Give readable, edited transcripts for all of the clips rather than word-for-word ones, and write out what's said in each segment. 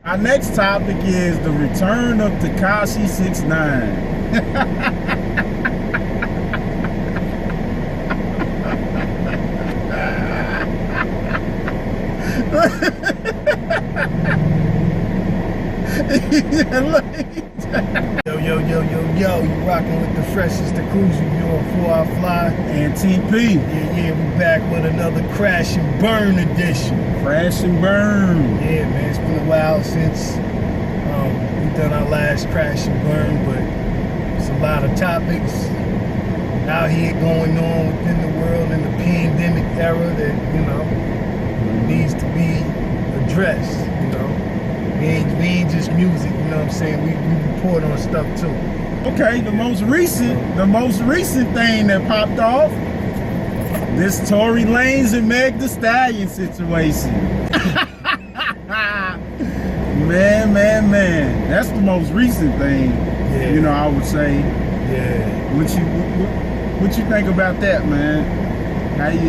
Our next topic is the return of Tekashi 6ix9ine. Yo, you rocking with the freshest, the KRUZE review on 4 Hour Fly. And TP. Yeah, we back with another Crash and Burn edition. Crash and Burn. Yeah, man, it's been a while since we've done our last Crash and Burn, but it's a lot of topics out here going on within the world in the pandemic era that, you know, needs to be addressed, you know. We ain't just music, you know what I'm saying? We report on stuff too. Okay, the most recent thing that popped off, this Tory Lanez and Meg the Stallion situation. man, that's the most recent thing. Yeah. You know, I would say. Yeah. What you think about that, man? How you?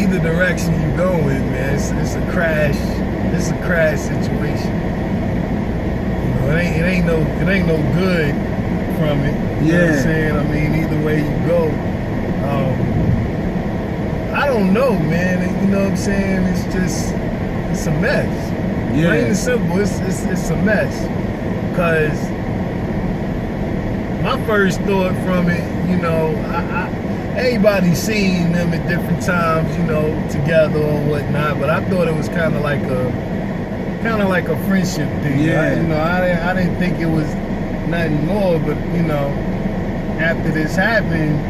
Either direction you go in, man, it's a crash. It's a crash situation. You know, it ain't no good from it. You know what I'm saying? I mean, either way you go. I don't know, man. You know what I'm saying? It's a mess. Yeah. Plain and simple, it's a mess. Cause my first thought from it, you know, everybody's seen them at different times, you know, together or whatnot. But I thought it was kind of like a friendship thing. Yeah. I didn't think it was nothing more. But you know, after this happened,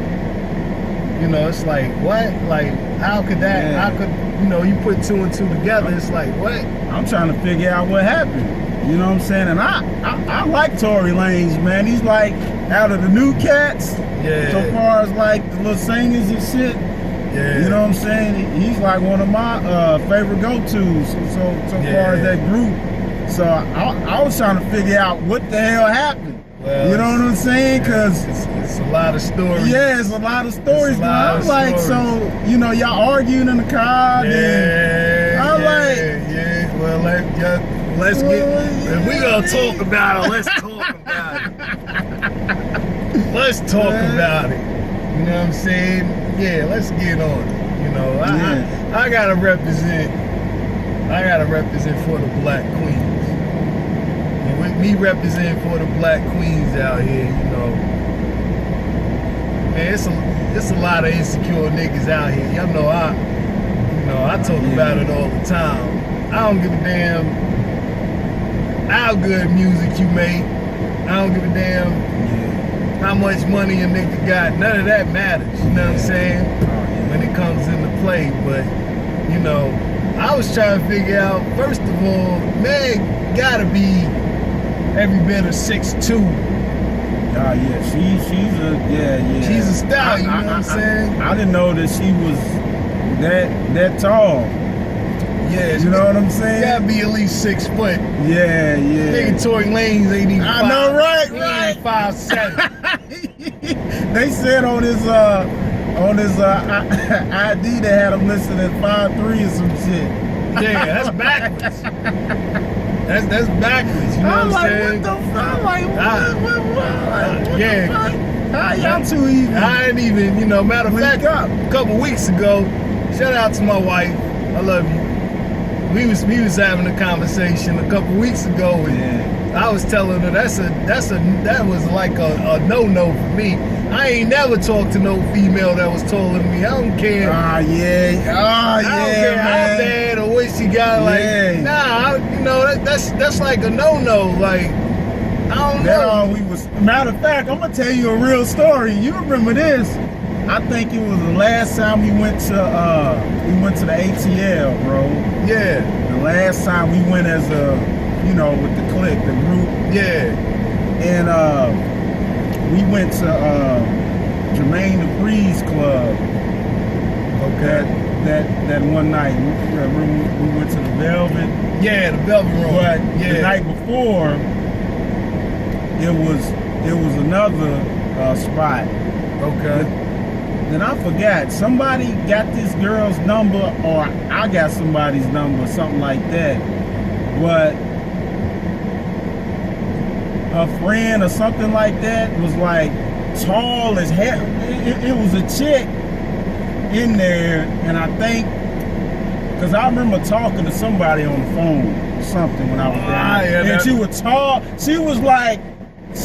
you know, it's like what? Like how could that? Yeah. How could you know? You put two and two together. It's like what? I'm trying to figure out what happened. You know what I'm saying? And I like Tory Lanez, man. He's like out of the new cats. Yeah. So far as like the little singers and shit. Yeah. You know what I'm saying? He's like one of my favorite go-tos so far as that group. So I was trying to figure out what the hell happened. Well, you know what I'm saying? Because it's a lot of stories. Yeah, it's a lot of stories. I'm like, so, you know, y'all arguing in the car. Yeah. I'm like, yeah. Well, let's get. If we gonna talk about it, let's talk about it. Let's talk about it. You know what I'm saying? Yeah, let's get on it. You know, I gotta represent for the black queens. And with me representing for the black queens out here, you know, man, it's a lot of insecure niggas out here. Y'all know I talk about it all the time. I don't give a damn how good music you make. I don't give a damn how much money a nigga got. None of that matters. You know what I'm saying? When it comes into play. But, you know, I was trying to figure out, first of all, Meg gotta be every bit of 6'2". She's a stallion, you know what I'm saying? I didn't know that she was that tall. Yeah, you know what I'm saying? Gotta be at least 6 foot. Yeah. Nigga Tory Lanez ain't even 5. I know, right. 5'7". They said on his ID they had him listed at 5'3" or some shit. Yeah, that's backwards. That's backwards. You know what I'm saying? I'm like, what? Yeah. How y'all two even? I ain't even, you know, matter of fact, a couple weeks ago, shout out to my wife. I love you. We was having a conversation a couple weeks ago, and I was telling her that was like a no-no for me. I ain't never talked to no female that was taller than me. I don't care. I don't care how bad or what she got. Like, that's like a no-no. Like, I don't know. Matter of fact, I'm gonna tell you a real story. You remember this? I think it was the last time we went to the ATL, bro. Yeah. The last time we went as with the clique, the group. Yeah. And we went to Jermaine Dupri's club. Okay. That one night. We went to the Velvet. Yeah, the Velvet Room. But the night before, it was another spot. Okay. then I forgot. Somebody got this girl's number, or I got somebody's number, something like that. But a friend or something like that was like tall as hell. It was a chick in there, and I think, because I remember talking to somebody on the phone or something when I was there. And she was tall. She was like 6'2".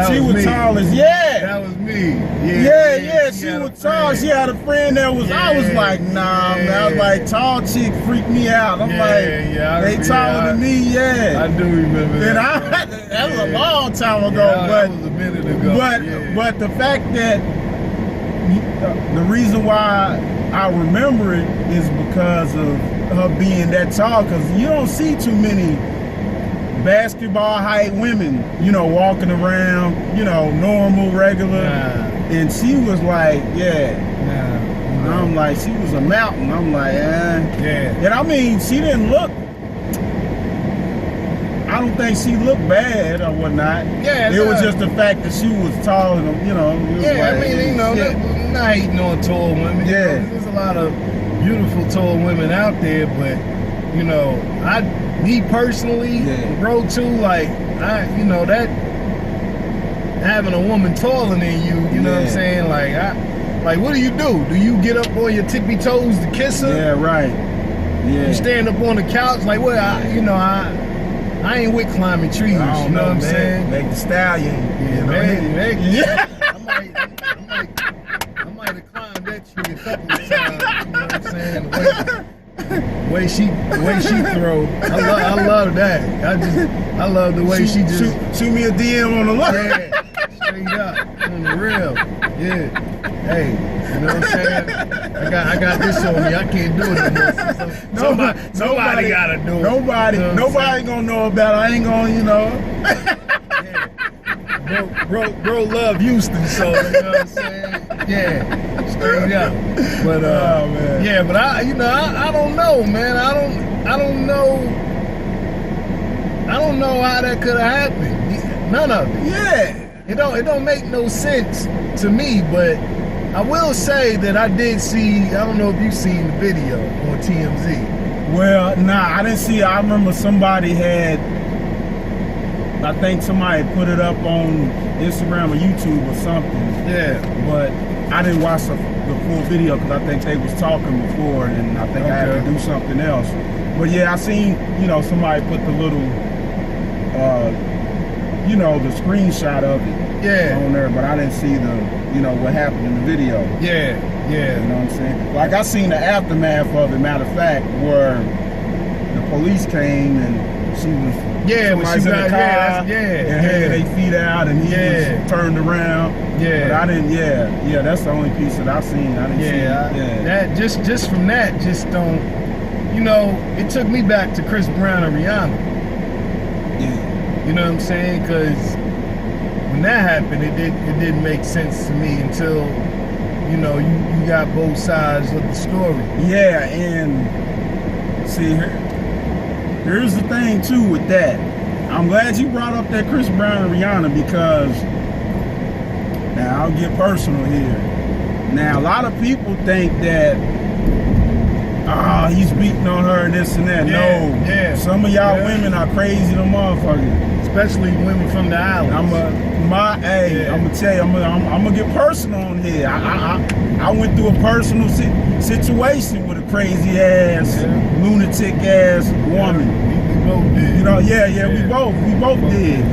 She was tall as, That was me. Yeah, she was tall. She had a friend that was, I was like, nah, man. I was like, tall chick freaked me out. I'm they taller than me, I do remember that. And that was a long time ago. That was a minute ago. But the fact that, the reason why I remember it is because of her being that tall, because you don't see too many basketball height women, you know, walking around, you know, normal, regular. And she was like, I'm like, she was a mountain. I'm like, And I mean, she didn't look, I don't think she looked bad or whatnot. It was just the fact that she was tall and, you know. I mean, you know, not hating on tall women. There's a lot of beautiful tall women out there, but, you know, me personally, bro, too, like, you know, that having a woman taller than you know what I'm saying? Like, what do? Do you get up on your tippy toes to kiss her? Yeah, right. You stand up on the couch, like, what? I ain't with climbing trees. You know what I'm saying? Make the stallion. I might have climbed that tree a couple of times. You know what I'm saying? The way she throw, I love that. I love the way she just shoot me a DM on the look. Straight up on the real. Hey, you know what I'm saying? I got this on me. I can't do it no more. Somebody gotta do it. Nobody gonna know about it. I ain't gonna, you know. Bro love Houston, so you know what I'm saying? Straight up. But but I don't know, man. I don't know how that could have happened. None of it. It don't make no sense to me, but I will say that I did see, I don't know if you've seen the video on TMZ. Well, nah, I didn't see it. I remember somebody had, I think somebody put it up on Instagram or YouTube or something. But I didn't watch the full video because I think they was talking before, and I think I had to do something else. But yeah, I seen, you know, somebody put the little, you know, the screenshot of it on there, but I didn't see the, you know, what happened in the video. You know what I'm saying? Like, I seen the aftermath of it, matter of fact, where the police came and she was, somebody's in the car, and hanging their feet out, and he was turned around. But I didn't, that's the only piece that I've seen. I didn't see that, just from that, just don't, you know, it took me back to Chris Brown and Rihanna. You know what I'm saying? Because when that happened, it didn't make sense to me until, you know, you got both sides of the story. And see, here's the thing too with that. I'm glad you brought up that Chris Brown and Rihanna, because now I'll get personal here. Now, a lot of people think that, he's beating on her and this and that. Some of y'all women are crazy to motherfuckers. Especially women from the island. I'm gonna tell you, I'm gonna get personal on here. I went through a personal situation with a crazy ass, lunatic ass woman. We both did. You know, we both did.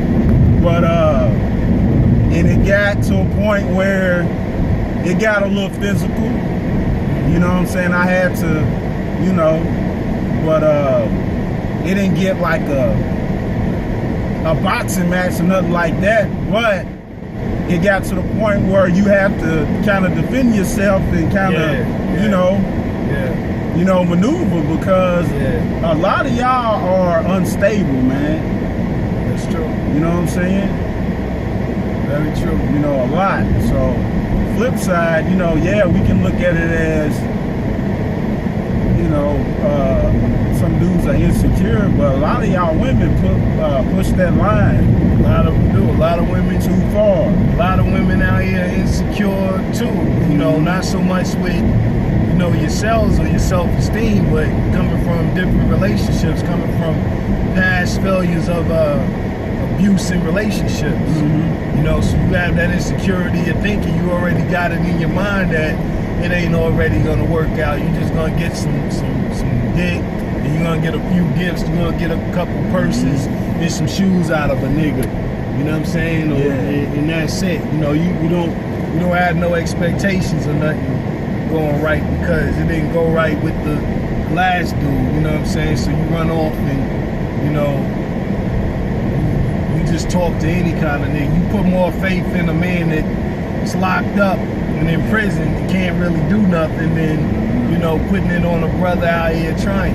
But and it got to a point where it got a little physical. You know what I'm saying? I had to, you know, but it didn't get like a boxing match or nothing like that, but it got to the point where you have to kind of defend yourself and kind of, you know, maneuver, because a lot of y'all are unstable, man. That's true. You know what I'm saying? Very true. You know, a lot. So, flip side, you know, we can look at it as, you know, some dudes dudes are insecure, but a lot of y'all women push that line. A lot of them do. A lot of women too far. A lot of women out here insecure too. You know, not so much with, you know, yourselves or your self-esteem, but coming from different relationships, coming from past failures of abuse in relationships. You know, so you have that insecurity of thinking you already got it in your mind that it ain't already gonna work out. You're just gonna get some dick, and you're gonna get a few gifts. You're gonna get a couple purses and some shoes out of a nigga. You know what I'm saying? Or, and that's it. You know, you don't have no expectations or nothing going right because it didn't go right with the last dude. You know what I'm saying? So you run off and, you know, you just talk to any kind of nigga. You put more faith in a man that's locked up and in prison and can't really do nothing than, you know, putting it on a brother out here trying.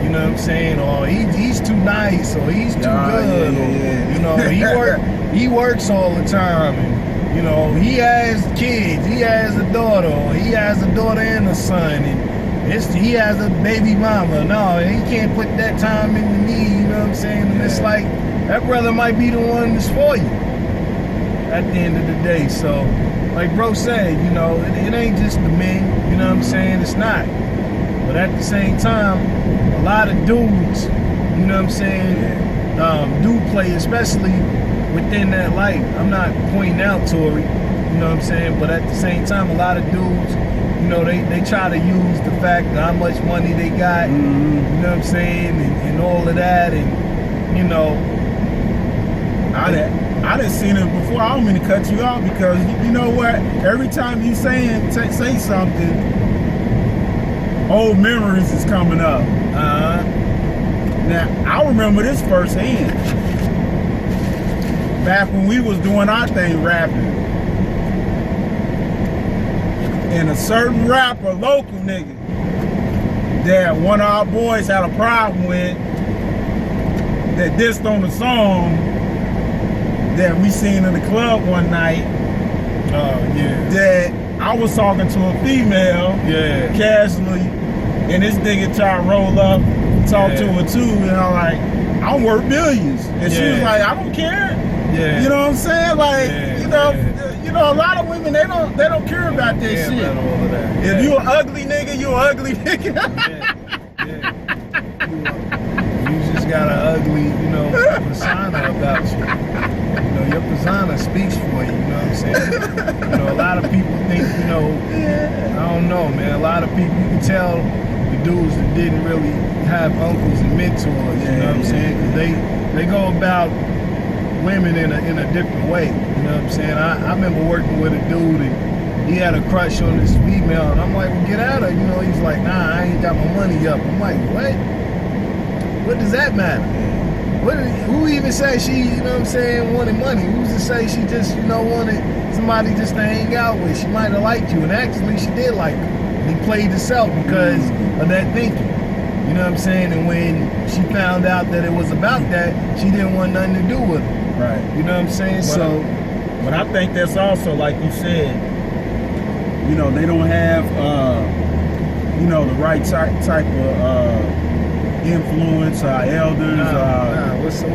You know what I'm saying? Or he's too nice, or he's too good. Or, you know, he works all the time. And, you know, he has kids. He has a daughter. Or he has a daughter and a son. And he has a baby mama. No, he can't put that time into me. You know what I'm saying? And it's like, that brother might be the one that's for you at the end of the day. So, like bro said, you know, it ain't just the men. You know what I'm saying? It's not. But at the same time, a lot of dudes, you know what I'm saying, do play, especially within that light. I'm not pointing out Tory, you know what I'm saying, but at the same time, a lot of dudes, you know, they try to use the fact that how much money they got, you know what I'm saying, and all of that, and, you know. I done seen it before. I don't mean to cut you off because, you know what, every time you say something, old memories is coming up. Now, I remember this firsthand. Back when we was doing our thing rapping. And a certain rapper, local nigga, that one of our boys had a problem with, that dissed on the song that we seen in the club one night. That I was talking to a female, casually, and this nigga tried to roll up, talk to her too, and I'm like, I'm worth millions. And she was like, I don't care. You know what I'm saying? Like, you know, a lot of women, they don't care about that shit. About all of that. If you an ugly nigga, you an ugly nigga. You just got an ugly, you know, persona about you. You know, your persona speaks for you, you know what I'm saying? You know, a lot of people think, you know, I don't know, man, a lot of people, you can tell the dudes that didn't really have uncles and mentors, you know what I'm saying? Because they go about women in a different way, you know what I'm saying? I remember working with a dude and he had a crush on this female, and I'm like, well, get at her, you know? He's like, nah, I ain't got my money up. I'm like, what? What does that matter? Who even say she, you know what I'm saying, wanted money? Who's to say she just, you know, wanted somebody just to hang out with? She might have liked you, and actually she did like him. He played herself because of that thinking. You know what I'm saying? And when she found out that it was about that, she didn't want nothing to do with it. Right. You know what I'm saying? But I think that's also, like you said, you know, they don't have, you know, the right type of influence, elders,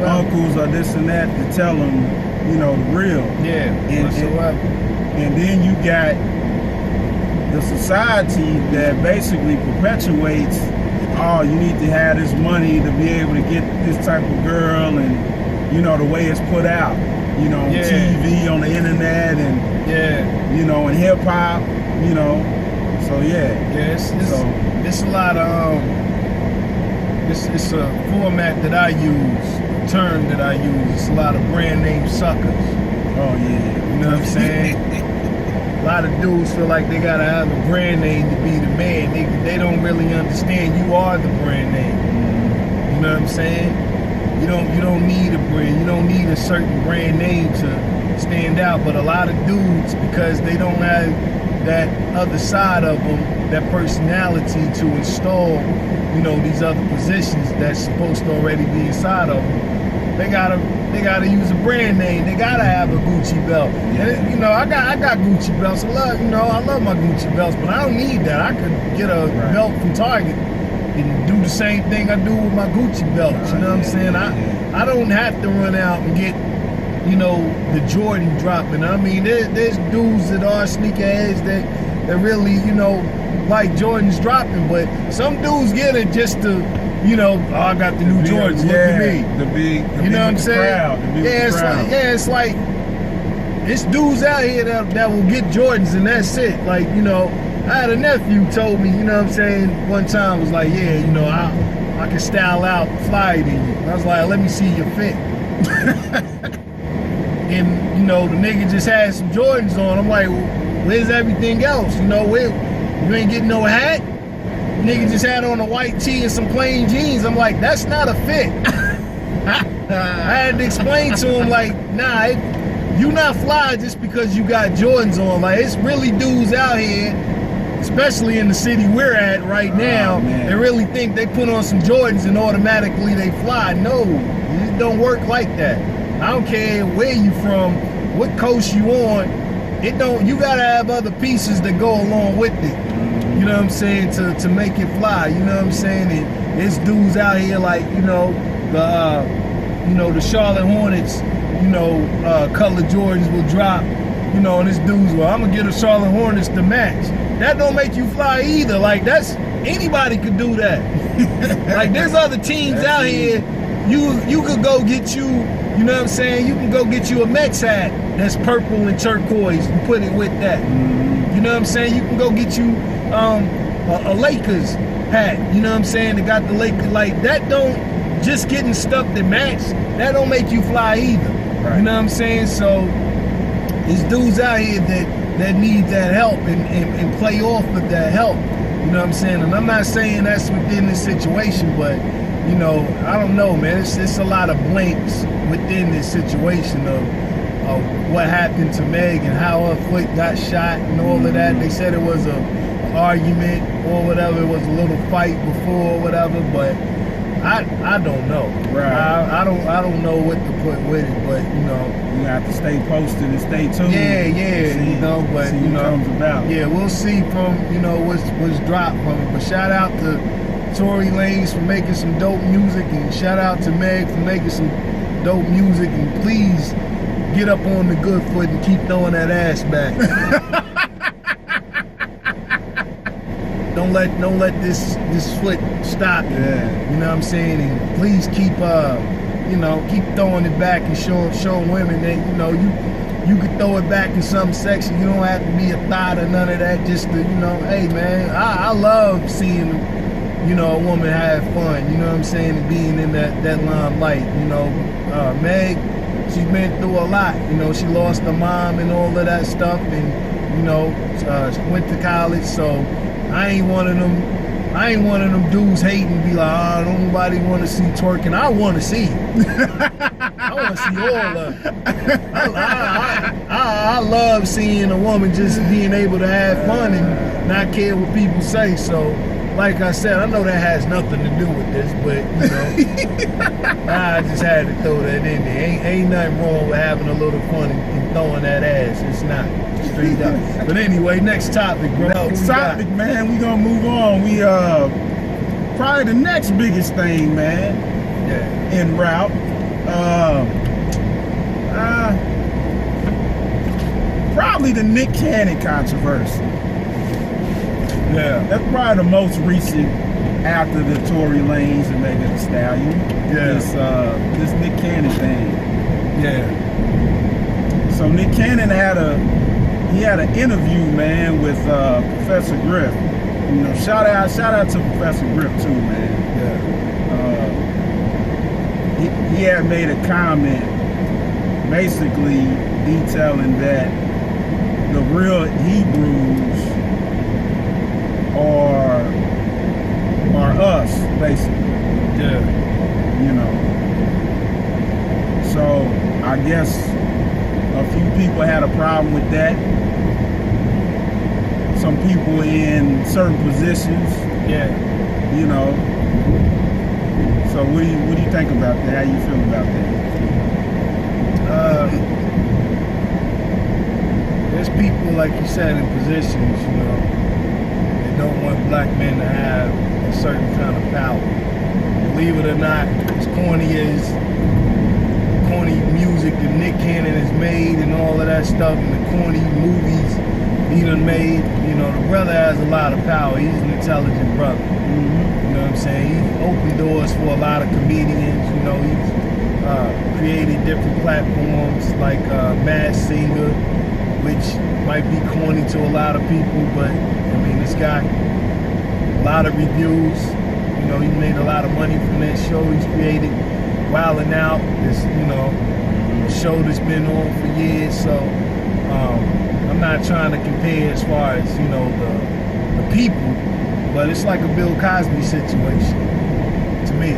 uncles, or this and that to tell them, you know, the real. And then you got the society that basically perpetuates, oh, you need to have this money to be able to get this type of girl, and, you know, the way it's put out, you know, on TV, on the internet, and, you know, in hip hop, you know, so it's a lot of, it's a format that I use, a term that I use. It's a lot of brand name suckers. Oh yeah. You know what I'm saying? A lot of dudes feel like they gotta have a brand name to be the man. They don't really understand you are the brand name. You know what I'm saying? You don't need a brand. You don't need a certain brand name to stand out. But a lot of dudes, because they don't have that other side of them, that personality to install, you know, these other positions that's supposed to already be inside of them. They gotta use a brand name. They gotta have a Gucci belt. And, you know, I got Gucci belts. I love my Gucci belts, but I don't need that. I could get a belt from Target and do the same thing I do with my Gucci belts. You know what I'm saying? I don't have to run out and get, you know, the Jordan dropping. I mean, there's dudes that are sneakerheads that really, you know, like Jordan's dropping, but some dudes get it just to, you know, oh, I got the new Jordans, look at me. You know what I'm saying? It's like it's dudes out here that will get Jordans and that's it. Like, you know, I had a nephew told me, you know what I'm saying, one time was like, yeah, you know, I can style out flyer than you. And I was like, let me see your fit. And, you know, the nigga just had some Jordans on. I'm like, well, where's everything else? You know, you ain't getting no hat? Nigga just had on a white tee and some plain jeans. I'm like, that's not a fit. I had to explain to him, like, nah, you not fly just because you got Jordans on. Like, it's really dudes out here, especially in the city we're at right now, they really think they put on some Jordans and automatically they fly. No, it don't work like that. I don't care where you from, what coast you on, you gotta have other pieces that go along with it. You know what I'm saying, to make it fly, you know what I'm saying? And there's dudes out here like, you know, the Charlotte Hornets, you know, color Jordans will drop, you know, and this dude's, well, I'm gonna get a Charlotte Hornets to match. That don't make you fly either. Like, anybody could do that. Like, there's other teams out here, you could go get you know what I'm saying, you can go get you a Mets hat that's purple and turquoise and put it with that. You know what I'm saying? You can go get you a Lakers hat, you know what I'm saying, that got the Lakers. Like, that don't, just getting stuff that match, that don't make you fly either. Right. You know what I'm saying? So there's dudes out here that need that help and play off of that help. You know what I'm saying? And I'm not saying that's within this situation, but, you know, I don't know, man. It's a lot of blanks within this situation of what happened to Meg and how her foot got shot and all of that. They said it was an argument or whatever. It was a little fight before or whatever, but I don't know. Right. I don't know what to put with it, but, you know, you have to stay posted and stay tuned. Yeah, you know, but, you know, comes about. Yeah, we'll see from, you know, what's dropped from it. But shout out to Tory Lanez for making some dope music, and shout out to Meg for making some dope music, and please get up on the good foot and keep throwing that ass back. Don't let this foot stop you. Yeah. You know what I'm saying? And please keep you know, keep throwing it back and showing women that, you know, you can throw it back in some section. You don't have to be a thought or none of that. Just to, you know, hey man, I love seeing, you know, a woman have fun. You know what I'm saying? And being in that limelight. You know, Meg, she's been through a lot. You know, she lost her mom and all of that stuff, and, you know, she went to college, so I ain't one of them dudes hating and be like, oh, nobody want to see twerking. I want to see it. I want to see all of it. I love seeing a woman just being able to have fun and not care what people say. So, like I said, I know that has nothing to do with this, but, you know, I just had to throw that in there. Ain't nothing wrong with having a little fun and throwing that ass. It's not. Straight up. But anyway, next topic, bro. Next topic, man. We gonna move on. We probably the next biggest thing, man. Yeah. En route. Probably the Nick Cannon controversy. Yeah. That's probably the most recent after the Tory Lanez and Megan Thee Stallion. Yeah. This Nick Cannon thing. Yeah. So Nick Cannon had an interview, man, with Professor Griff. You know, shout out to Professor Griff too, man. Yeah. He had made a comment basically detailing that the real Hebrews are us, basically. Yeah. You know. So I guess a few people had a problem with that. Some people in certain positions. Yeah. You know. So what do you think about that? How you feel about that? There's people, like you said, in positions, you know, they don't want black men to have a certain kind of power. Believe it or not, as corny music that Nick Cannon has made and all of that stuff, and the corny movies he done made, you know, the brother has a lot of power. He's an intelligent brother. You know what I'm saying? He opened doors for a lot of comedians. You know, he's created different platforms like Masked Singer, which might be corny to a lot of people, but I mean, this guy, a lot of reviews. You know, he made a lot of money from that show. He's created Wildin' Out, this, you know, a show that's been on for years. So I'm not trying to compare as far as, you know, the people, but it's like a Bill Cosby situation to me.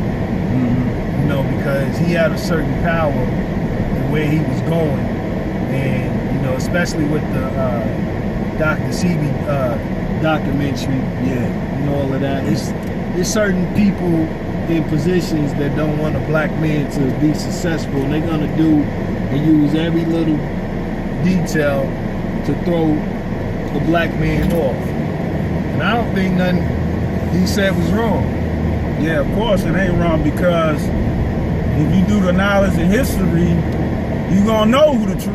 You know, because he had a certain power in where he was going, and you know, especially with the Dr. Sebi documentary, and all of that. There's certain people in positions that don't want a black man to be successful, and they're gonna do and use every little detail to throw the black man off. And I don't think nothing he said was wrong. Yeah, of course it ain't wrong, because if you do the knowledge and history, you gonna know who the true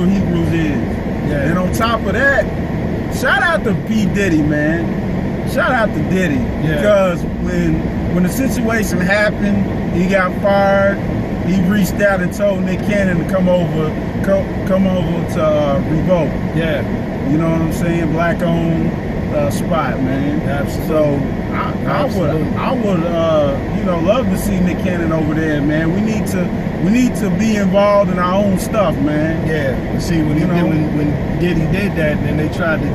Hebrews is. Yeah. And on top of that, shout out to P. Diddy, man. Shout out to Diddy. Yeah. Because when the situation happened, he got fired. He reached out and told Nick Cannon to come over to Revolt. Yeah. You know what I'm saying? Black owned spot, man. Absolutely. So I would you know, love to see Nick Cannon over there, man. We need to be involved in our own stuff, man. Yeah. See, when when Diddy did that, and then they tried to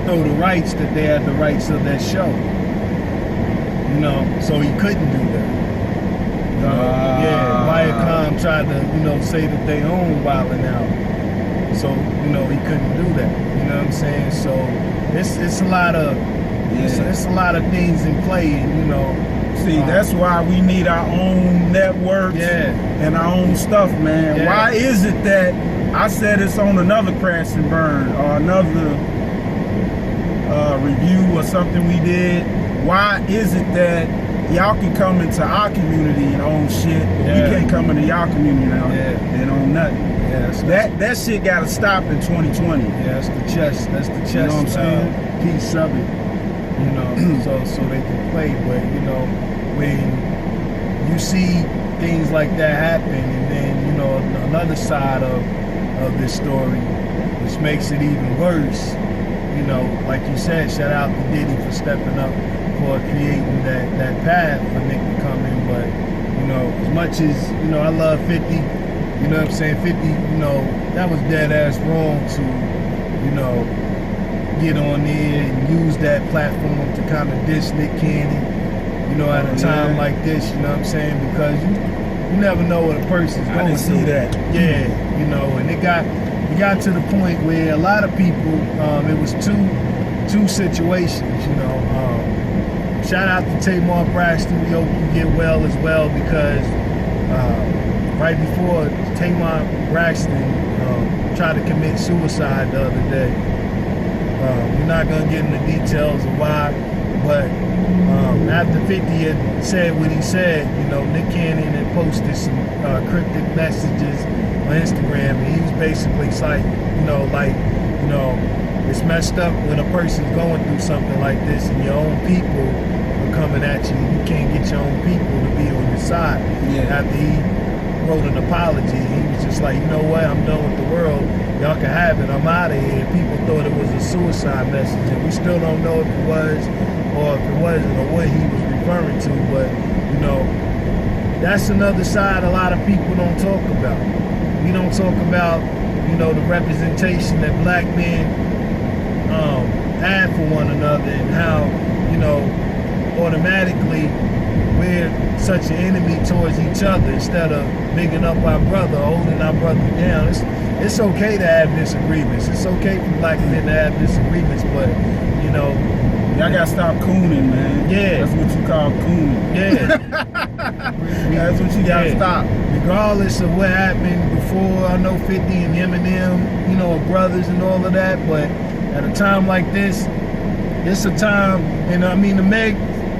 throw the rights that they had the rights of that show. You know, so he couldn't do that. Yeah, Viacom tried to, you know, say that they own Wildin' Out. So, you know, he couldn't do that. You know what I'm saying? So it's a lot of it's a lot of things in play, and you know. See, that's why we need our own networks and our own stuff, man. Yeah. Why is it that I said it's on another Crash and Burn or another review or something we did? Why is it that y'all can come into our community and own shit, but we can't come into y'all community now and own nothing? Yeah, that shit gotta stop in 2020. Yeah, that's the chess. That's the chess. You know what I'm saying? Piece of it. You know, so they can play. But you know, when you see things like that happen, and then you know another side of this story, which makes it even worse. You know, like you said, shout out to Diddy for stepping up for creating that path for Nick to come in. But you know, as much as you know, I love 50. You know what I'm saying? 50. You know, that was dead ass wrong to, you know, get on there and use that platform to kind of diss Nick Cannon. You know, at a time like this. You know what I'm saying? Because you never know what a person's going through. I didn't see that. Yeah, you know, and it got to the point where a lot of people, it was two situations, you know. Shout out to Tamar Braxton. We hope you get well as well, because right before Tamar Braxton tried to commit suicide the other day. We're not going to get into details of why, but after 50 had said what he said, you know, Nick Cannon had posted some cryptic messages on Instagram, and he was basically like, it's messed up when a person's going through something like this and your own people are coming at you. You can't get your own people to be on your side. Yeah. After he wrote an apology, he was just like, you know what, I'm done with the world. Y'all can have it. I'm out of here. People thought it was a suicide message, and we still don't know if it was or if it wasn't or what he was referring to. But, you know, that's another side a lot of people don't talk about. We don't talk about, you know, the representation that black men have for one another, and how, you know, automatically we're such an enemy towards each other instead of bigging up our brother, holding our brother down. It's okay to have disagreements. It's okay for black men to have disagreements, but, you know, y'all gotta stop cooning, man. Yeah. That's what you call cooning. Yeah. That's what you gotta stop. Regardless of what happened before, I know 50 and Eminem, you know, are brothers and all of that, but at a time like this, it's a time, and I mean, the Meg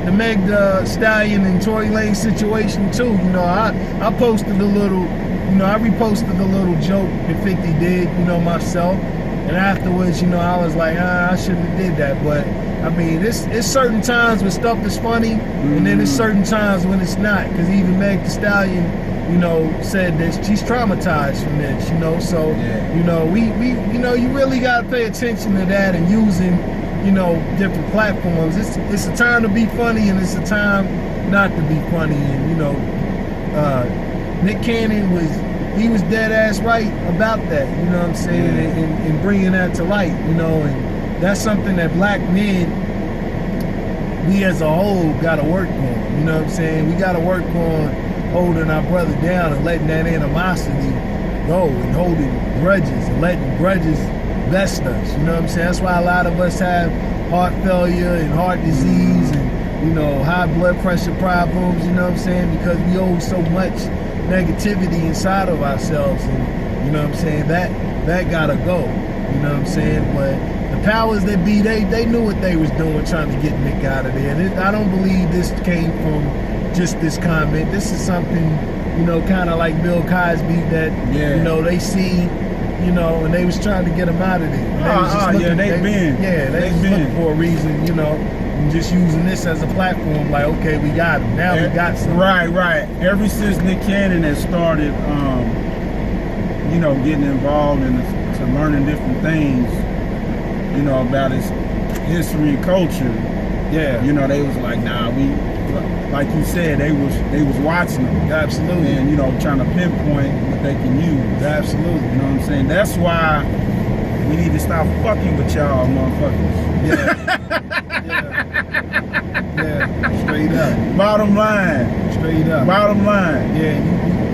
the Meg Thee Stallion and Tory Lanez situation too. You know, I posted a little, you know, I reposted a little joke that 50 did, you know, myself. And afterwards, you know, I was like, I shouldn't have did that. But I mean, it's certain times when stuff is funny, and then there's certain times when it's not. Because even Meg Thee Stallion, you know, said that she's traumatized from this, you know. So, you know, we you know, you really got to pay attention to that and using, you know, different platforms. It's a time to be funny, and it's a time not to be funny. And you know, Nick Cannon was dead ass right about that. You know what I'm saying? And bringing that to light. You know, and that's something that black men, we as a whole, got to work on. You know what I'm saying? We got to work on holding our brother down and letting that animosity go, and holding grudges and letting grudges vest us. You know what I'm saying? That's why a lot of us have heart failure and heart disease and, you know, high blood pressure problems. You know what I'm saying? Because we hold so much negativity inside of ourselves, and you know what I'm saying, that gotta go. You know what I'm saying? But the powers that be, they knew what they was doing, trying to get Nick out of there. And I don't believe this came from just this comment. This is something, you know, kind of like Bill Cosby, that you know, they see, you know, and they was trying to get him out of there. They was looking for a reason, you know. And just using this as a platform, like, okay, we got him. Now we got something. Right. Ever since Nick Cannon has started, you know, getting involved in to learning different things, you know, about his history and culture. You know, they was like, nah, like you said, they was watching him. Absolutely. And, you know, trying to pinpoint what they can use. Absolutely. You know what I'm saying? That's why we need to stop fucking with y'all motherfuckers. Yeah, straight up. Bottom line. Straight up. Bottom line. Yeah,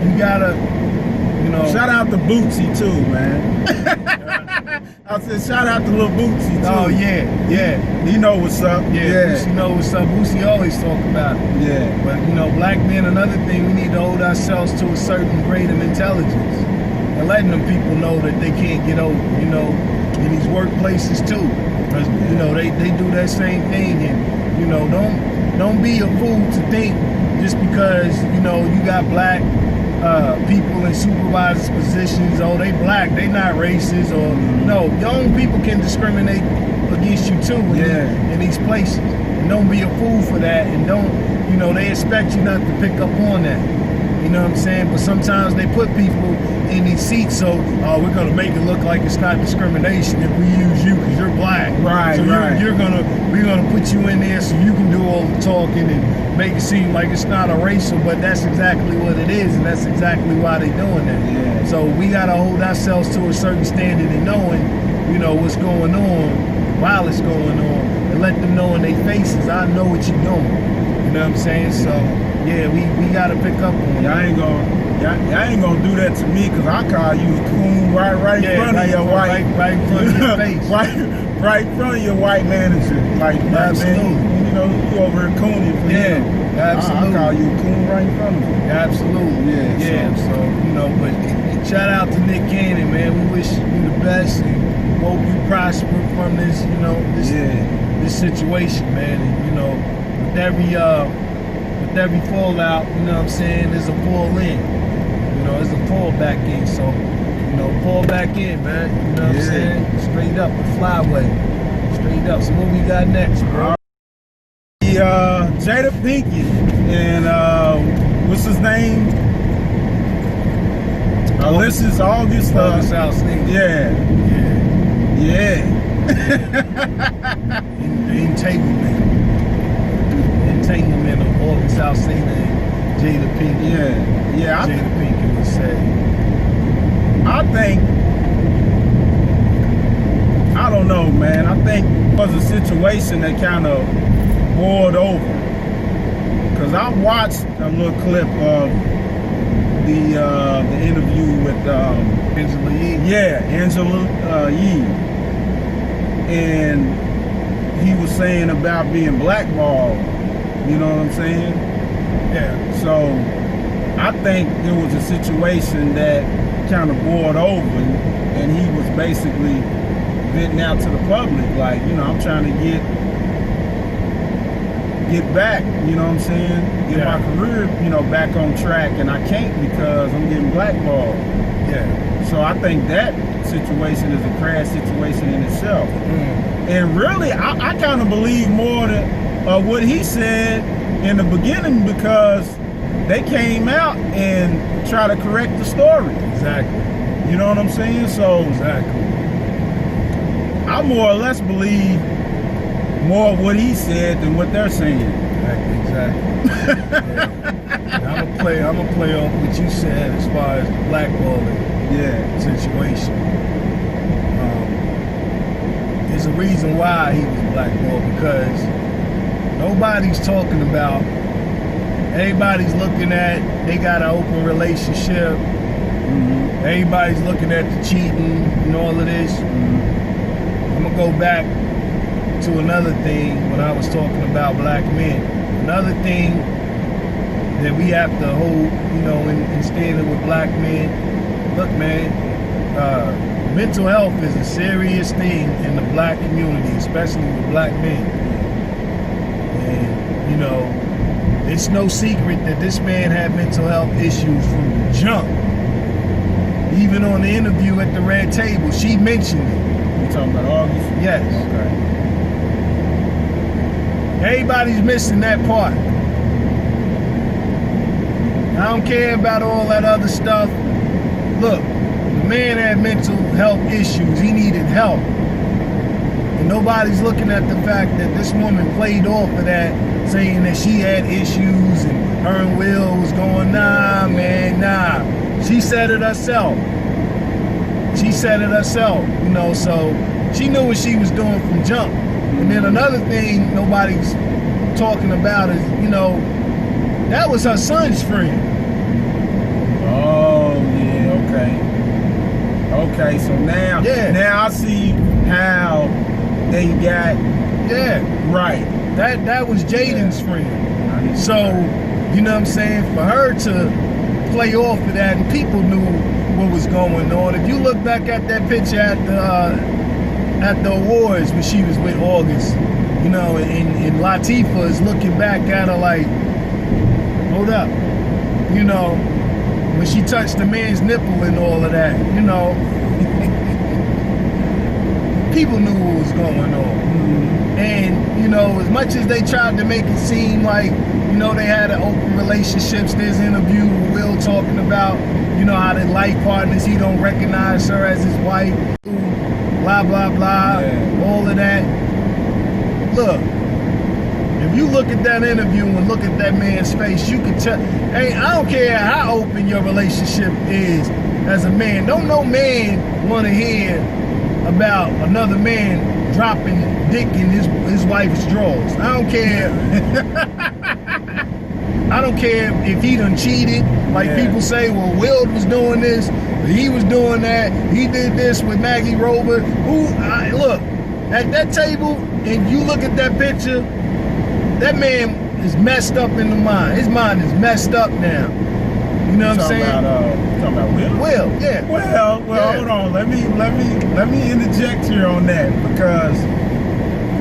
you gotta, you know. Shout out to Bootsy too, man. I said shout out to Lil Bootsy too. Oh yeah. He know what's up. Bootsy know what's up. Bootsy always talk about it. But you know, black men, another thing, we need to hold ourselves to a certain grade of intelligence. And letting them people know that they can't get over, you know, in these workplaces too. Because, you know, they do that same thing. And, you know, don't be a fool to think just because, you know, you got black people in supervisors positions, oh, they black, they not racist, or no, young people can discriminate against you too in these places. And don't be a fool for that, and don't, you know, they expect you not to pick up on that. You know what I'm saying? But sometimes they put people in these seats, so we're gonna make it look like it's not discrimination if we use you because you're black. Right, so right. We're gonna put you in there so you can do all the talking and make it seem like it's not a racial, but that's exactly what it is, and that's exactly why they're doing that. Yeah. So we gotta hold ourselves to a certain standard and knowing, you know, what's going on while it's going on, and let them know in their faces, I know what you're doing. You know what I'm saying? So yeah, we gotta pick up on it. Y'all ain't gonna do that to me, because I call you a coon right in front of your white, right in front of your face. right in front of your white manager. Like, absolutely. Man, you know, you over here cooning for him. Absolutely. I call you a coon right in front of him. Absolutely. Yeah. So, you know, but shout out to Nick Cannon, man. We wish you the best and hope you prosper from this, you know, this situation, man. And, you know, with every fallout, you know what I'm saying, there's a fall in. You know, there's a fall back in. So, you know, fall back in, man. You know what I'm saying? Straight up, the flyway. Straight up. So what we got next, bro? Jada Pinkett and what's his name? August Alsina. Yeah. Entanglement of August Alsina and Jada Pinkett. Jada Pinkett would say. I don't know, man. I think it was a situation that kind of boiled over. Because I watched a little clip of the interview with Angela Yee. Yeah, Angela Yee. And he was saying about being blackballed. You know what I'm saying? Yeah. So I think it was a situation that kind of boiled over, and he was basically venting out to the public, like, you know, I'm trying to get get back, you know what I'm saying? Get my career, you know, back on track, and I can't because I'm getting blackballed. Yeah. So I think that situation is a crash situation in itself. And really, I kind of believe more of what he said in the beginning because they came out and tried to correct the story. Exactly. You know what I'm saying? So exactly. I more or less believe more of what he said than what they're saying. Exactly. Yeah. I'm gonna play off what you said as far as the blackballing situation. There's a reason why he was blackballed, because nobody's talking about. Everybody's looking at they got an open relationship. Everybody's looking at the cheating and all of this. I'm gonna go back to another thing when I was talking about black men. Another thing that we have to hold, you know, in standing with black men. Look, man, mental health is a serious thing in the black community, especially with black men. And, you know, it's no secret that this man had mental health issues from the jump. Even on the interview at the Red Table, she mentioned it. You talking about August? Yes. Okay. Everybody's missing that part. I don't care about all that other stuff. Look, the man had mental health issues. He needed help. And nobody's looking at the fact that this woman played off of that, saying that she had issues and her and Will was going, nah, man, nah. She said it herself. She said it herself, you know, so she knew what she was doing from jump. And then another thing nobody's talking about is, you know, that was her son's friend. Oh, yeah, okay. Okay, so now I see how they got right. That was Jaden's friend. So, you know what I'm saying? For her to play off of that, and people knew what was going on. If you look back at that picture at the awards when she was with August, you know, and Latifah is looking back at her like, hold up, you know, when she touched the man's nipple and all of that, you know, people knew what was going on. And, you know, as much as they tried to make it seem like, you know, they had an open relationships, there's an interview with Will talking about, you know, how they life partners, he don't recognize her as his wife, blah, blah, blah, all of that. Look, if you look at that interview and look at that man's face, you can tell, hey, I don't care how open your relationship is as a man. Don't no man want to hear about another man dropping dick in his wife's drawers. I don't care. I don't care if he done cheated. Like people say, well, Will was doing this, he was doing that, he did this with Maggie Rover. Look, at that table, and you look at that picture, that man is messed up in the mind. His mind is messed up now. You know what I'm saying? Talking about Will? Will, yeah. Well, hold on. Let me interject here on that, because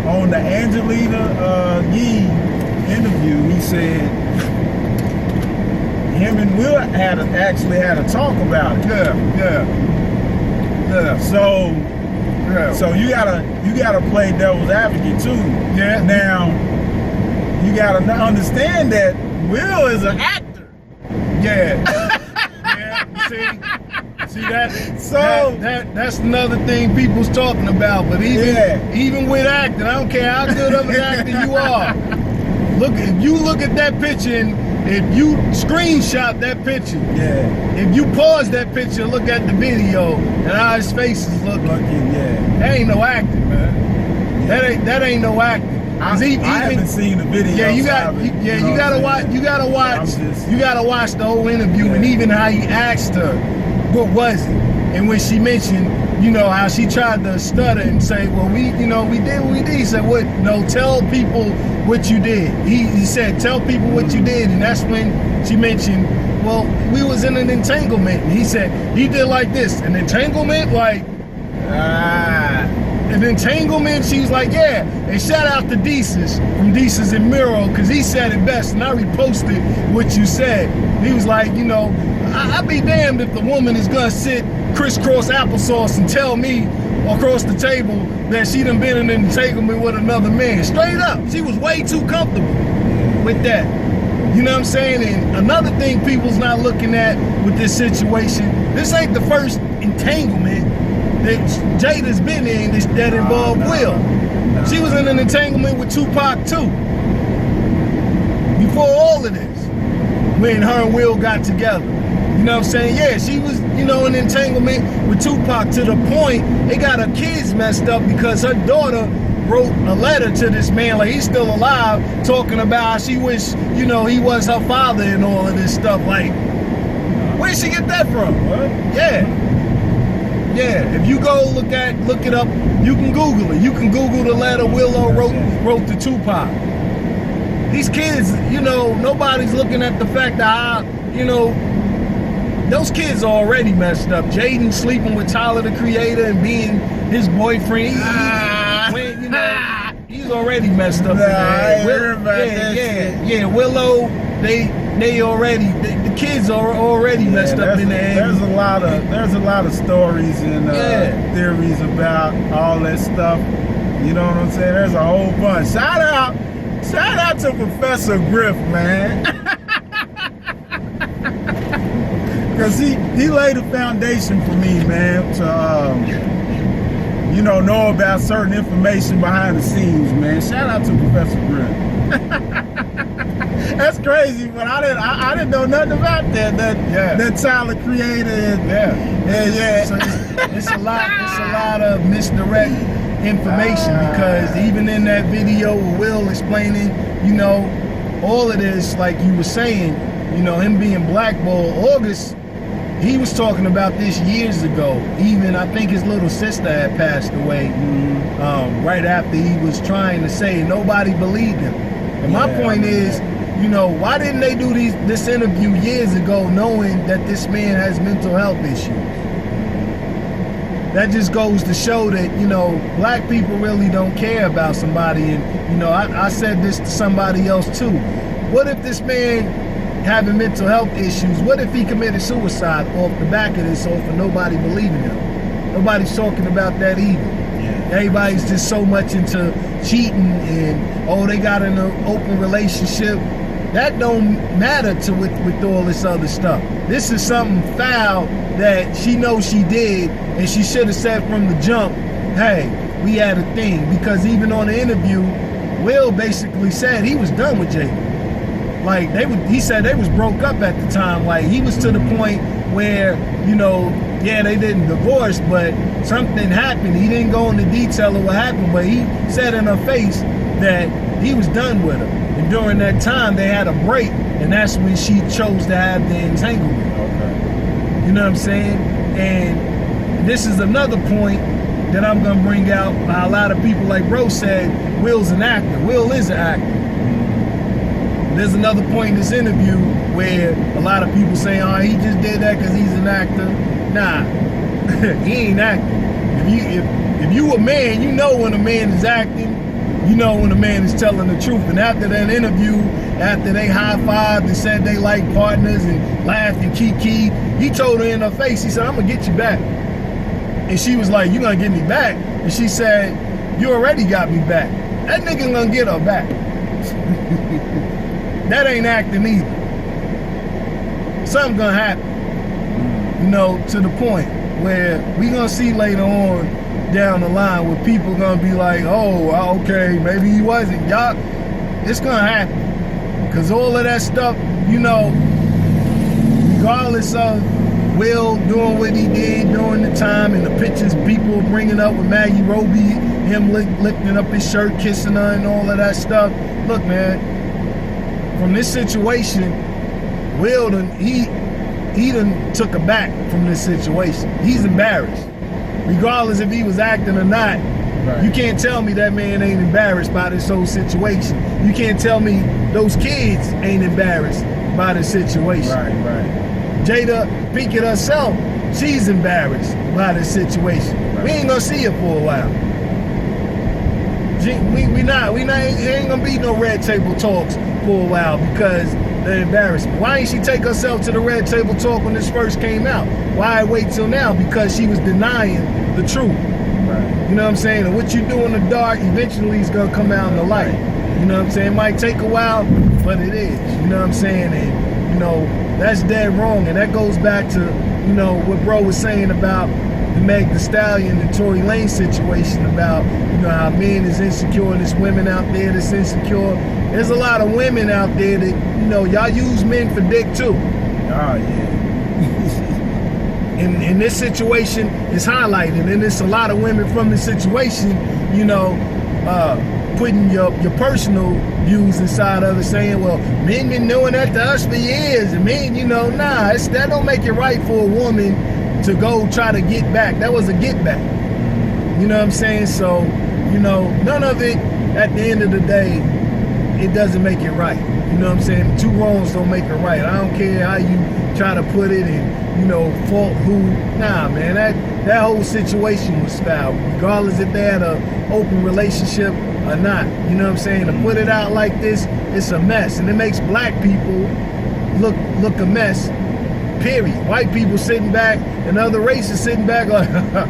on the Angelina Yee interview, he said him and Will actually had a talk about it. Yeah. So you gotta play devil's advocate too. Yeah. Now you gotta understand that Will is an actor. Yeah. See that? So that's another thing people's talking about. But even with acting, I don't care how good of an actor you are. If you look at that picture and if you screenshot that picture, if you pause that picture and look at the video and how his face is looking, that ain't no acting, man. That ain't no acting. I haven't seen the video. Yeah, you gotta watch the whole interview, and even how he asked her, what was it? And when she mentioned, you know, how she tried to stutter and say, well, we did what we did. He said, what? No, tell people what you did. He said, tell people what you did. And that's when she mentioned, well, we was in an entanglement. And he said, he did like this, an entanglement? Like, an entanglement? She's like, yeah. And shout out to Desus from Desus and Miro, because he said it best, and I reposted what you said. He was like, you know, I'd be damned if the woman is gonna sit crisscross applesauce and tell me across the table that she done been in an entanglement with another man. Straight up, she was way too comfortable with that. You know what I'm saying? And another thing people's not looking at with this situation, this ain't the first entanglement that Jada's been in that involved Will. She was in an entanglement with Tupac too. Before all of this, when her and Will got together. You know what I'm saying? Yeah, she was, you know, in an entanglement with Tupac to the point it got her kids messed up because her daughter wrote a letter to this man, like he's still alive, talking about how she wish, you know, he was her father and all of this stuff. Like, where'd she get that from? What? Yeah, if you go look it up, you can Google it. You can Google the letter Willow wrote to Tupac. These kids, you know, nobody's looking at the fact that, you know, those kids are already messed up. Jaden sleeping with Tyler, the Creator, and being his boyfriend. You know, he's already messed up. Willow, they already, the kids are already messed up in the head. There's a lot of stories and theories about all that stuff. You know what I'm saying? There's a whole bunch. Shout out to Professor Griff, man. Because he laid a foundation for me, man, to you know about certain information behind the scenes, man. Shout out to Professor Griff. That's crazy, but I didn't know nothing about that Tyler Creator. So it's a lot of misdirect information, because even in that video with Will explaining, you know, all of this, like you were saying, you know, him being blackballed. August, he was talking about this years ago. Even I think his little sister had passed away right after he was trying to say it. Nobody believed him. And my point is, you know, why didn't they do this interview years ago knowing that this man has mental health issues? That just goes to show that, you know, black people really don't care about somebody. And, you know, I said this to somebody else too. What if this man having mental health issues, what if he committed suicide off the back of this, off of nobody believing him? Nobody's talking about that either. Yeah. Everybody's just so much into cheating and, oh, they got in an open relationship. That don't matter with all this other stuff. This is something foul that she knows she did, and she should have said from the jump, hey, we had a thing. Because even on the interview, Will basically said he was done with Jada. Like, he said they was broke up at the time. Like, he was to the point where, you know, yeah, they didn't divorce, but something happened. He didn't go into detail of what happened, but he said in her face that he was done with her. And during that time, they had a break, and that's when she chose to have the entanglement. Okay. You know what I'm saying? And this is another point that I'm gonna bring out. A lot of people, like bro said, Will's an actor. Will is an actor. There's another point in this interview where a lot of people say, oh, he just did that because he's an actor. Nah, he ain't acting. If you a man, you know when a man is acting, you know when a man is telling the truth. And after that interview, after they high-fived and said they like partners and laughed and kiki, he told her in her face, he said, I'm gonna get you back. And she was like, you gonna get me back? And she said, you already got me back. That nigga gonna get her back. That ain't acting either. Something gonna happen, you know, to the point where we gonna see later on down the line where people gonna be like, oh, okay, maybe he wasn't. Y'all, it's gonna happen. Cause all of that stuff, you know, regardless of Will doing what he did during the time and the pictures people bringing up with Maggie Roby, him lifting up his shirt, kissing her and all of that stuff. Look, man, from this situation, Will he done took a back from this situation. He's embarrassed. Regardless if he was acting or not, right. You can't tell me that man ain't embarrassed by this whole situation. You can't tell me those kids ain't embarrassed by this situation. Right. Jada Pinkett herself, she's embarrassed by this situation. Right. We ain't gonna see her for a while. ain't gonna be no red table talks for a while because the embarrassment. Why ain't she take herself to the red table talk when this first came out? Why wait till now? Because she was denying the truth. Right. You know what I'm saying? And what you do in the dark eventually is gonna come out in the light. You know what I'm saying? It might take a while, but it is. You know what I'm saying? And you know, that's dead wrong. And that goes back to, you know, what bro was saying about the Meg Thee Stallion and Tory Lanez situation about, you know, how men is insecure and there's women out there that's insecure. There's a lot of women out there that, you know, y'all use men for dick too. Oh, yeah. And this situation is highlighted, and there's a lot of women from this situation, you know, putting your personal views inside of it, saying, well, men been doing that to us for years, and men, you know, nah, that don't make it right for a woman to go try to get back. That was a get back. You know what I'm saying? So, you know, none of it, at the end of the day, it doesn't make it right. You know what I'm saying? Two wrongs don't make it right. I don't care how you try to put it and, you know, fault who. Nah, man, that whole situation was foul, regardless if they had an open relationship or not. You know what I'm saying? To put it out like this, it's a mess. And it makes black people look a mess, period. White people sitting back and other races sitting back like, I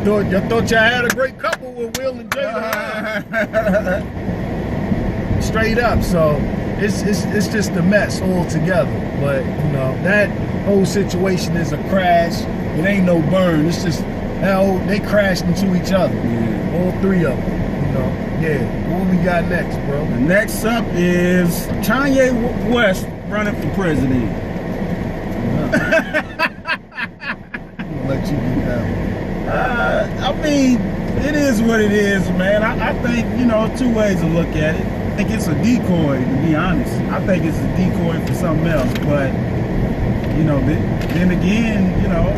thought y'all had a great couple with Will and Jada. Straight up. So it's just a mess altogether. But you know, that whole situation is a crash. It ain't no burn. It's just they crashed into each other. Yeah. All three of them. You know. Yeah. What we got next, bro? The next up is Kanye West running for president. I'm gonna let you do that. I mean, it is what it is, man. I think, you know, two ways to look at it. I think it's a decoy, to be honest. I think it's a decoy for something else. But, you know, then again, you know,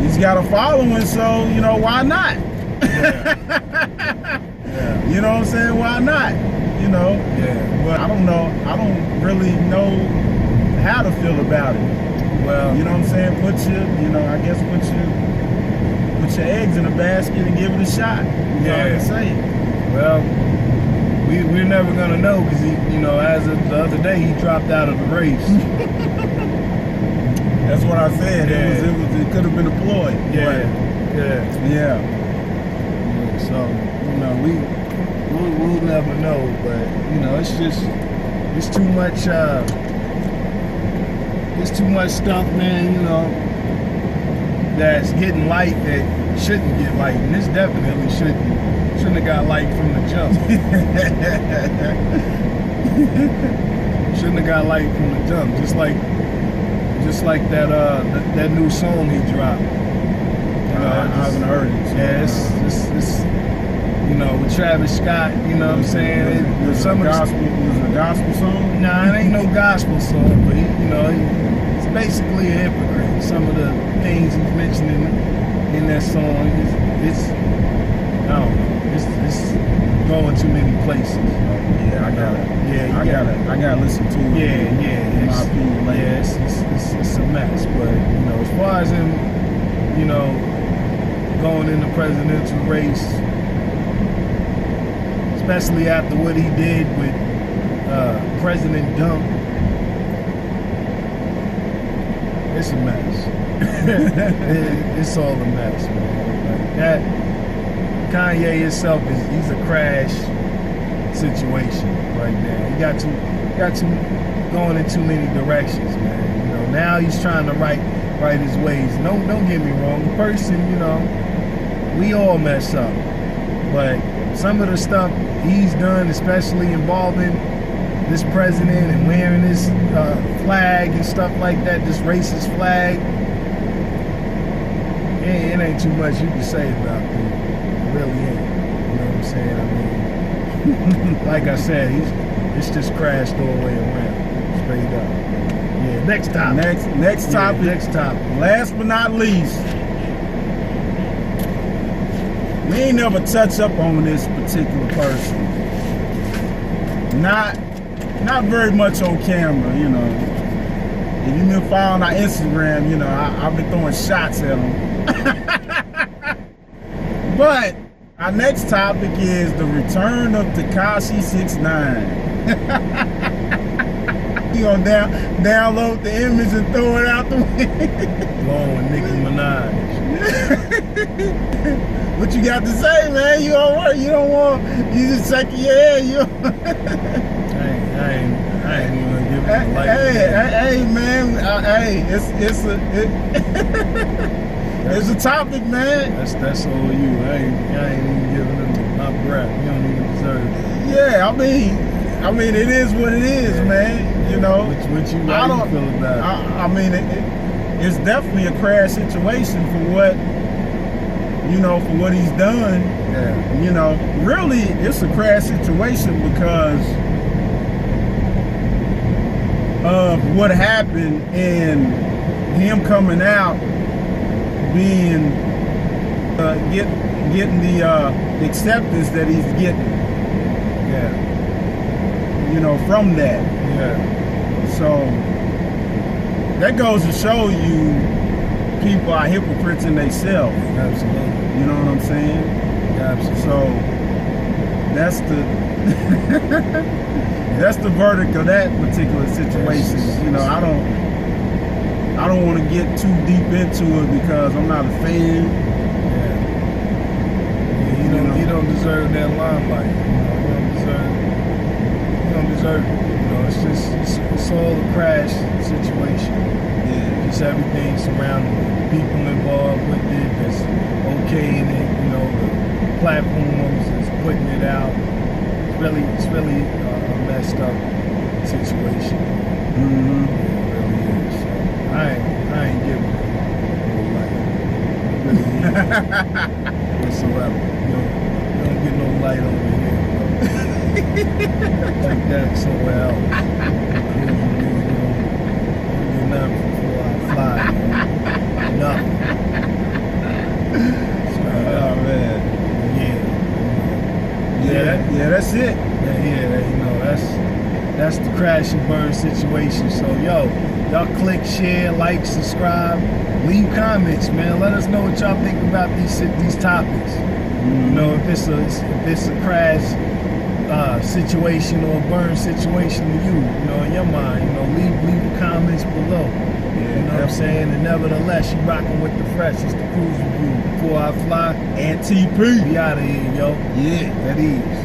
he's got a following, so, you know, why not? Yeah. You know what I'm saying? Why not? You know? Yeah. But I don't know. I don't really know how to feel about it. Well, you know what I'm saying? Put your eggs in a basket and give it a shot. That's all I can say. Well, we're never gonna know because he, you know, as of the other day, he dropped out of the race. That's what I said. Yeah. It could have been a ploy. Yeah. So, you know, we'll never know. But you know, it's too much. It's too much stuff, man. You know, that's getting light that shouldn't get light, and this definitely shouldn't have got light from the jump. Shouldn't have got light from the jump. Just like that new song he dropped. You know, I haven't heard it. Yeah, it's you know, with Travis Scott. You know what I'm saying? It was a gospel song. Nah, it ain't no gospel song, but it's basically a hypocrite. Some of the things he's mentioning in that song, it's I don't know. It's going too many places. Yeah, I gotta listen to it. Yeah. In my opinion, like, it's a mess. But you know, as far as him, you know, going in the presidential race, especially after what he did with President Dump, it's a mess. It's all a mess, man. Like that. Kanye himself he's a crash situation right now. He got too going in too many directions, man. You know, now he's trying to right his ways. Don't get me wrong. The person, you know, we all mess up. But some of the stuff he's done, especially involving this president and wearing this flag and stuff like that, this racist flag, it ain't too much you can say about it. Really ain't. You know what I'm saying? I mean, like I said, it's just crashed all the way around, straight up. Yeah. Next topic. Next topic. Next topic. Last but not least, we ain't never touch up on this particular person. Not very much on camera, you know. If you've been following our Instagram, you know, I've been throwing shots at him. But Our next topic is the return of Tekashi 6ix9ine. You gonna download the image and throw it out the window? Along with Nicki Minaj. What you got to say, man? You all right? You don't want, you just shaking your head. You I ain't even gonna give it a like. Hey, man. It's a topic, man. That's all you. I ain't even giving them my breath. You don't even deserve it. Yeah, I mean, it is what it is, man. You know. How you feel about it? I mean, it's definitely a crash situation for what, you know, for what he's done. Yeah. You know, really, it's a crash situation because of what happened and him coming out, being getting the acceptance that he's getting. Yeah. You know, from that. Yeah. So that goes to show you people are hypocrites in themselves. Absolutely. You know what I'm saying? Absolutely. So that's the verdict of that particular situation. You know, I don't want to get too deep into it because I'm not a fan. Yeah, you don't deserve that limelight. You don't deserve it. You know, it's all a crash situation. Yeah. Just everything surrounding it. People involved with it that's okaying it, you know, the platforms that's putting it out. It's really a messed up situation. Mm-hmm. It really is. So I ain't giving it no light. Really whatsoever. You don't get no light over here. Like that somewhere else. You don't get nothing before I fly. Nothing. So, Oh man. Yeah, that's it. You know, that's the crash and burn situation. So y'all click, share, like, subscribe, leave comments, man. Let us know what y'all think about these topics. You know, if it's a crash situation or a burn situation to you, you know, in your mind, you know, leave the comments below. You know what I'm saying? And nevertheless, you rocking with the fresh. It's the KRUZE Review. Before I fly, and TP. be out of here, yo. Yeah. That is.